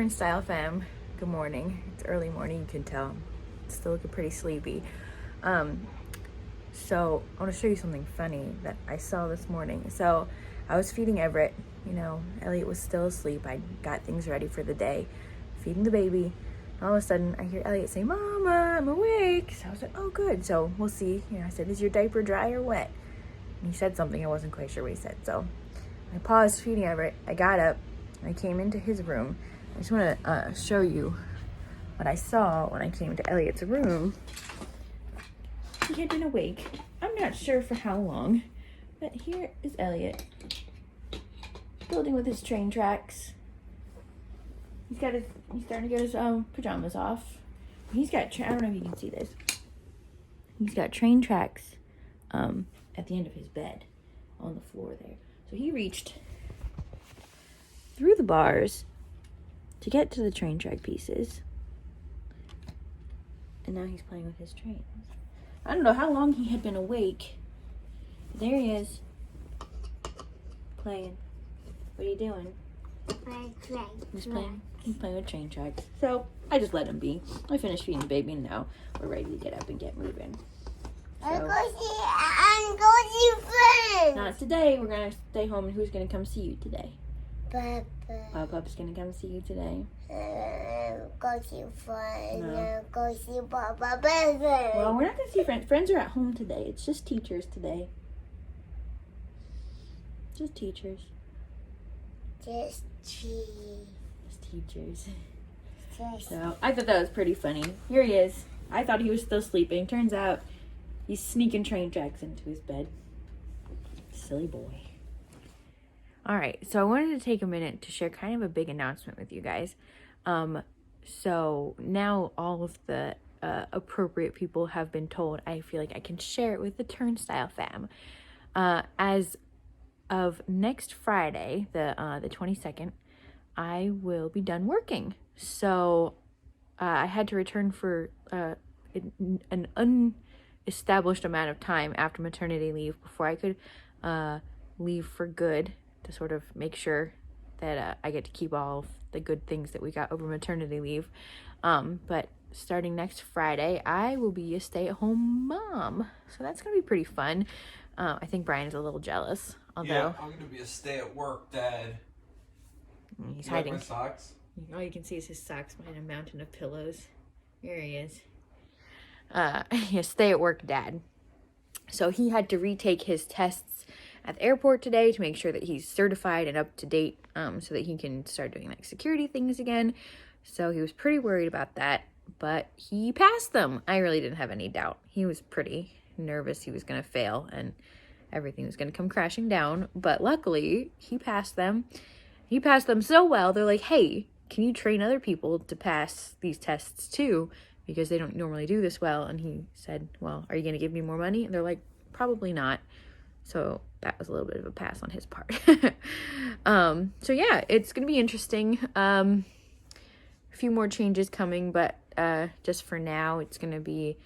Turnstile fam, good morning. It's early morning, you can tell. I'm still looking pretty sleepy. So I want to show you something funny that I saw this morning. So I was feeding Everett. Elliott was still asleep. I got things ready for the day, feeding the baby. All of a sudden, I hear Elliott say, "Mama, I'm awake." So I was like, "Oh, good. So we'll see." I said, "Is your diaper dry or wet?" And he said something. I wasn't quite sure what he said. So I paused feeding Everett. I got up. I came into his room. I just want to show you what I saw when I came into Elliott's room. He had been awake. I'm not sure for how long, but here is Elliott building with his train tracks. He's starting to get his pajamas off. He's got, I don't know if you can see this. He's got train tracks at the end of his bed on the floor there. So he reached through the bars to get to the train track pieces. And now he's playing with his trains. I don't know how long he had been awake. There he is. Playing. What are you doing? He's playing with train tracks. So I just let him be. I finished feeding the baby and now we're ready to get up and get moving. I'm going to see friends. Not today. We're going to stay home. And who's going to come see you today? Papa. Papa's going to come see you today. Go see friends. No. Go see Papa better. Well, we're not going to see friends. Friends are at home today. It's just teachers today. Just teachers. Just cheese. Just teachers. Just So I thought that was pretty funny. Here he is. I thought he was still sleeping. Turns out he's sneaking train tracks into his bed. Silly boy. All right, so I wanted to take a minute to share kind of a big announcement with you guys. So now all of the appropriate people have been told. I feel like I can share it with the Turnstile fam. As of next Friday, the 22nd, I will be done working. So I had to return for an unestablished amount of time after maternity leave before I could leave for good, to sort of make sure that I get to keep all of the good things that we got over maternity leave. But starting next Friday, I will be a stay-at-home mom. So that's going to be pretty fun. I think Brian is a little jealous. Although, yeah, I'm going to be a stay-at-work dad. He's You hiding. like my socks? All you can see is his socks behind a mountain of pillows. Here he is. Stay-at-work dad. So he had to retake his tests at the airport today to make sure that he's certified and up to date, so that he can start doing like security things again. So he was pretty worried about that, but he passed them. I really didn't have any doubt. He was pretty nervous he was going to fail and everything was going to come crashing down, but luckily he passed them. He passed them so well, they're like, "Hey, can you train other people to pass these tests too? Because they don't normally do this well." And he said, "Well, are you going to give me more money?" And they're like, "Probably not." So that was a little bit of a pass on his part. So yeah, it's going to be interesting. A few more changes coming, but just for now, it's going to be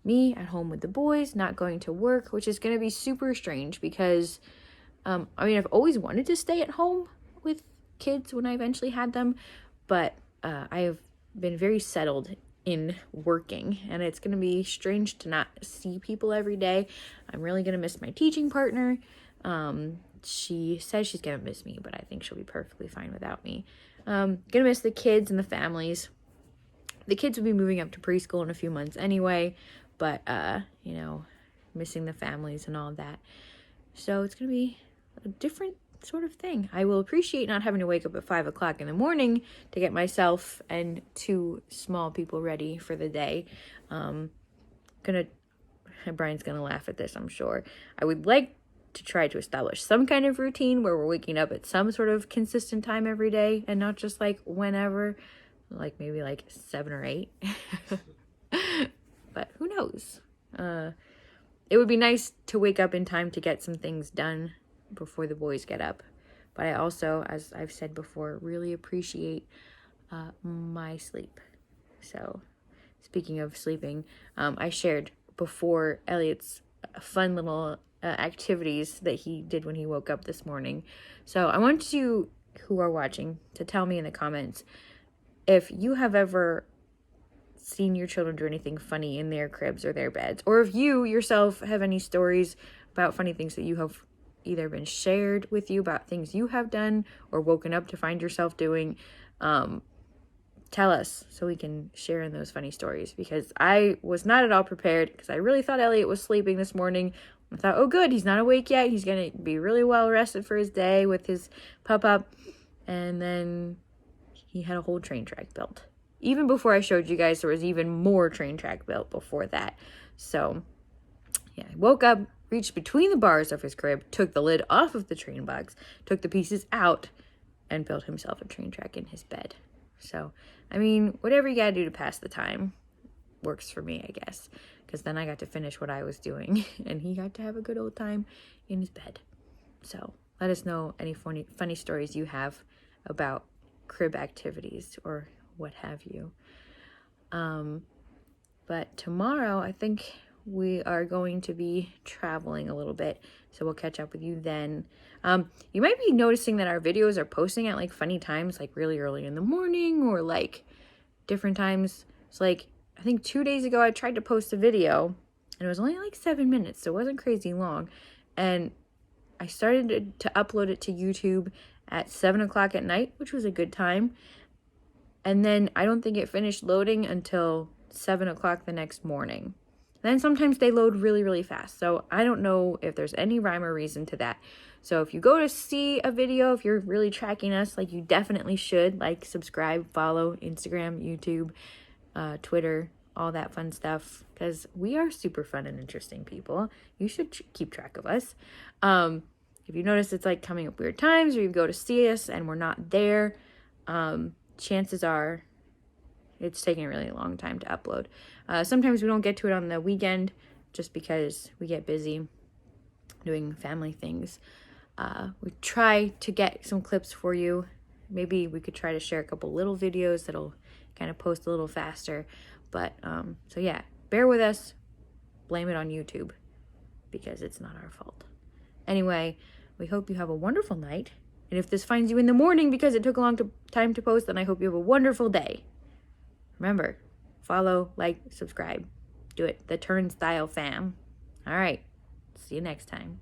me at home with the boys, not going to work, which is going to be super strange because, I've always wanted to stay at home with kids when I eventually had them, but I have been very settled in working, and it's going to be strange to not see people every day. I'm really going to miss my teaching partner. She says she's going to miss me, but I think she'll be perfectly fine without me. Going to miss the kids and the families. The kids will be moving up to preschool in a few months anyway, but, missing the families and all of that. So it's going to be a different sort of thing. I will appreciate not having to wake up at 5 o'clock in the morning to get myself and 2 small people ready for the day. Brian's gonna laugh at this, I'm sure. I would like to try to establish some kind of routine where we're waking up at some sort of consistent time every day and not just like whenever, like maybe like 7 or 8. But who knows? It would be nice to wake up in time to get some things done before the boys get up. But I also, as I've said before, really appreciate my sleep. So speaking of sleeping, I shared before Elliott's fun little activities that he did when he woke up this morning. So I want you who are watching to tell me in the comments, if you have ever seen your children do anything funny in their cribs or their beds, or if you yourself have any stories about funny things that you have either been shared with you about things you have done or woken up to find yourself doing, tell us so we can share in those funny stories, because I was not at all prepared, because I really thought Elliott was sleeping this morning. I thought, oh good, he's not awake yet, he's gonna be really well rested for his day with his pup, and then he had a whole train track built. Even before I showed you guys, there was even more train track built before that. So yeah, I woke up, reached between the bars of his crib, took the lid off of the train box, took the pieces out, and built himself a train track in his bed. So, I mean, whatever you gotta do to pass the time works for me, I guess. Because then I got to finish what I was doing, and he got to have a good old time in his bed. So, let us know any funny stories you have about crib activities or what have you. But tomorrow, I think we are going to be traveling a little bit, so we'll catch up with you then. You might be noticing that our videos are posting at like funny times, like really early in the morning or like different times. It's like, I think 2 days ago I tried to post a video and it was only like 7 minutes, so it wasn't crazy long, and I started to upload it to YouTube at 7 o'clock at night, which was a good time. And then I don't think it finished loading until 7 o'clock the next morning. Then sometimes they load really, really fast. So I don't know if there's any rhyme or reason to that. So if you go to see a video, if you're really tracking us, like you definitely should, like, subscribe, follow Instagram, YouTube, Twitter, all that fun stuff, because we are super fun and interesting people. You should keep track of us. If you notice it's like coming up weird times, or you go to see us and we're not there, chances are it's taking a really long time to upload. Sometimes we don't get to it on the weekend just because we get busy doing family things. We try to get some clips for you. Maybe we could try to share a couple little videos that'll kind of post a little faster. But so yeah, bear with us. Blame it on YouTube because it's not our fault. Anyway, we hope you have a wonderful night. And if this finds you in the morning because it took a long time to post, then I hope you have a wonderful day. Remember, follow, like, subscribe. Do it. The Turnstile fam. All right. See you next time.